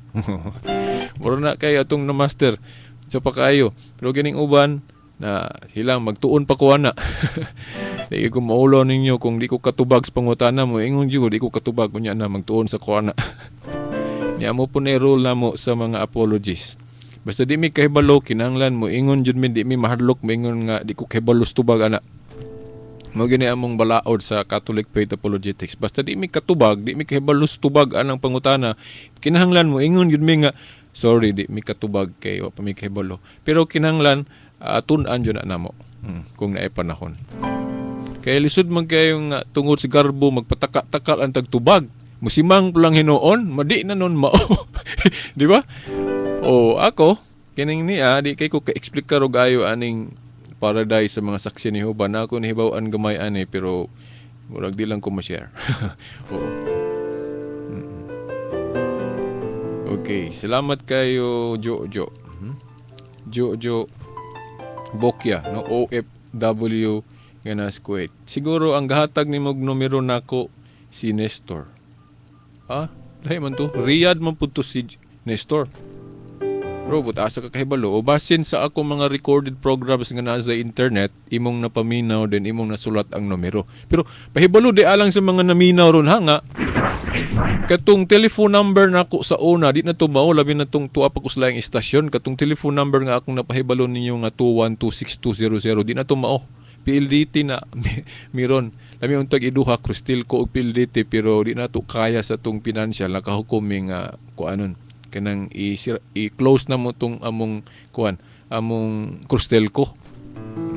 Mura na kay atong na master sa pakayo. Pero kining uban na hilang magtuon pa ko ana. Di ko maulo ninyo kung di ko katubag sa pangutana mo, ingon jud di ko katubag kunya na magtuon sa kuana. Niya mo po rule na mo sa mga apologies. Basta di mi kahibalo kinahanglan mo ingon jud mi di mi mahadlok mo ingon nga di ko kahibalo sa tubag ana. Mo gini among balaod sa Catholic Faith Apologetics. Basta di mi katubag, di mi kahibalo sa tubag anang pangutana, kinahanglan mo ingon jud mi nga sorry di mi katubag kay wa pa mi kahibalo. Pero kinahanglan tun-an jud na namo kung naay panahon. Kaya lisod man kayo nga tungod sa garbo magpataka-takal ang tagtubag. Musimang lang hinuon, madi na nun mao. Di ba? O ako, kining niya, di kay ko ka-explic karo gayo aning paradise sa mga saksi ni Jehovah na ako nahibaw-an gamay ani pero murag di lang ko ma-share. Oo. Okay, salamat kayo Jo. Jo Bokya, no? OFW Ganas Kuwait. Siguro ang gahatag ni mog numero nako si Nestor. Lahi man to. Riyadh man po to si Nestor. Robot, asa ka kahibalo. O basin sa ako mga recorded programs nga nasa internet, imong napaminaw din, imong nasulat ang numero. Pero pahibalo di alang sa mga naminaw ron ha nga. Katong telephone number na ako sa una, di na to mao, labi na tong tuwa pa ko sa laing istasyon. Katong telephone number nga akong napahibalo ninyo nga 2126200, di na to mao. PLDT na miron. Lami untag iduha Crustelco og PLDT pero di na to kaya sa tong financial nakahukom nga kuanon kanang i-close na mo tong among among Crustelco.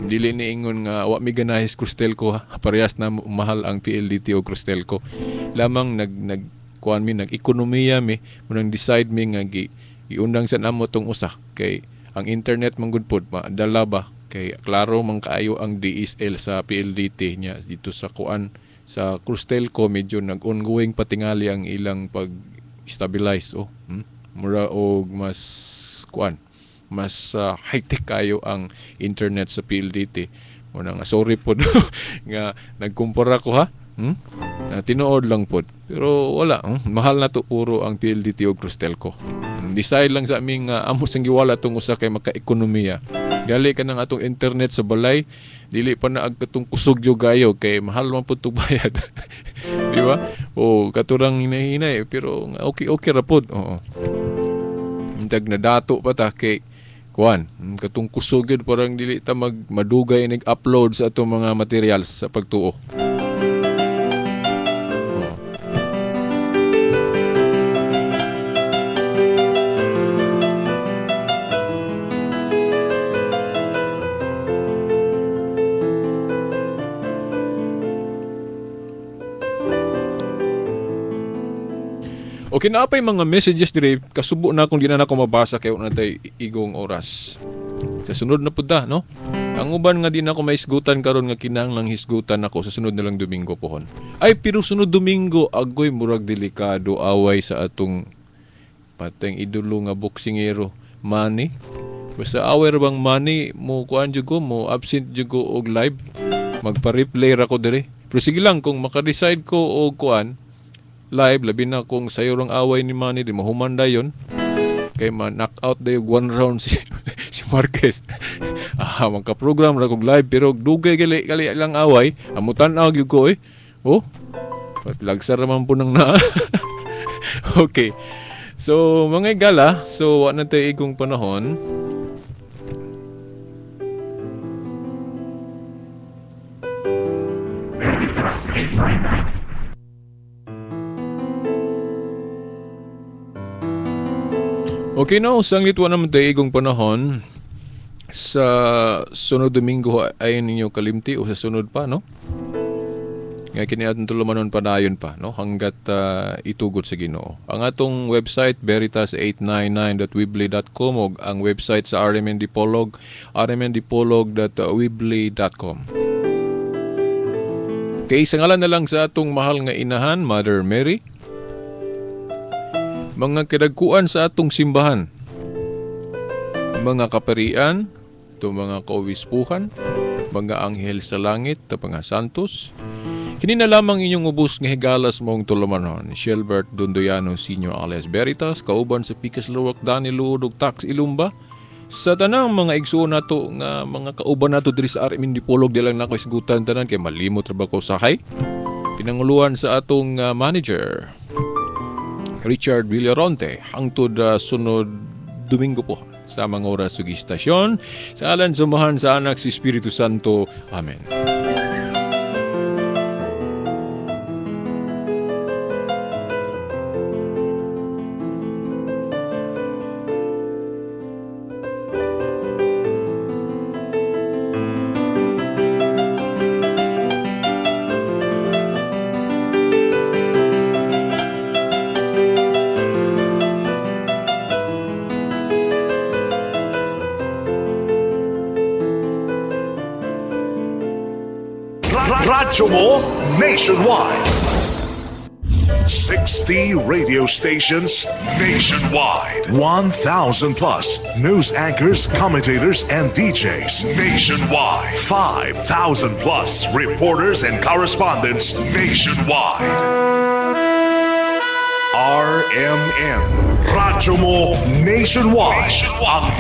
Dili ni ingon nga wa mi ganahis Crustelco ha. Parehas na mahal ang PLDT o Crustelco. Lamang nag-ekonomiya mi munang decide mi nga iundang sa namo tong usa kay ang internet man gud pod madala ba kay klaro man kaayo ang DSL sa PLDT niya dito sa sa Crustelco medyo nag-ongoing patingali ang ilang pag-stabilize mura og mas high-tech kayo ang internet sa PLDT. Muna nga sorry po nga nagkumpara ko ha. Tinuod lang po. Pero wala, mahal na to puro ang PLDT o Crustelco. Decide lang sa aming amo sang giwala tong usa kay maka-ekonomiya. Gali ka ng atong internet sa balay, dili pa na agkatong kusog yo gayo kay mahal man po itong bayad. Di ba? O katurang hinahinay pero okay ra pod. Oo. Intag na dato pa ta kay katong kusog yun parang dili ta madugay nag-upload sa atong mga materials sa pagtuo. Okay na apay mga messages dire kasubo na kung di na ako mabasa kay na tay igong oras. Sa sunod na pud no? Ang uban nga di na ako maisgutan karon nga kinahanglang hisgutan ako sa sunod na lang Domingo pohon. Ay pero sunod Domingo agoy murag delikado away sa atong pateng idolo nga boksingero Manny. Basta away bang Manny mo kuan jud ko mo absent jud ko og live. Magpa-replay ra ko dire. Pero sige lang kung maka-decide ko og kuan live, labi na kung sayo rong away ni Manny, di mahumanda yon. Kay ma-knock out na yung one round si, si Marquez. Magka-program na kong live, pero dugay gali lang away. Amutan na yung ko eh. Oh, lagsar naman po nang na. Okay. So, mga igala, so wala na tayo igong panahon. Ready thrust 899. Okay na, sanglit wa naman tayo igong panahon. Sa sunod Domingo ay ninyo kalimti o sa sunod pa, no? Nga kini atong tulumanon padayon pa, no? Hanggat itugot sa Ginoo. Ang atong website veritas899.weebly.com o ang website sa RMN Dipolog, rmndipolog.weebly.com. Okay, sa ngalan na lang sa atong mahal nga inahan, Mother Mary, mga kadagkuan sa atong simbahan, mga kaparian, itong mga kauwispuhan, mga anghel sa langit, ito mga santos, kini na lamang inyong ubos nga higalas mong tulumanon, Shelbert Dondoyano Sr. alias Veritas, kauban sa Pikas Luwak, Dani Luodog, Tax Ilumba, sa tanang mga igsuon nato nga mga kauban nato diri sa RMN Dipolog, di lang na ko isgutan tanan kay malimot ra ba ko sahay. Pinanguluan sa atong manager, Richard Villaronte, hangtod sunod Domingo po sa mga oras ug istasyon. Sa alan sumahan sa anak si Espiritu Santo. Amen. Radyo mo nationwide. 60 radio stations nationwide. 1,000 plus news anchors, commentators, and DJs nationwide. 5,000 plus reporters and correspondents nationwide. RMN. Radyo mo nationwide. Ang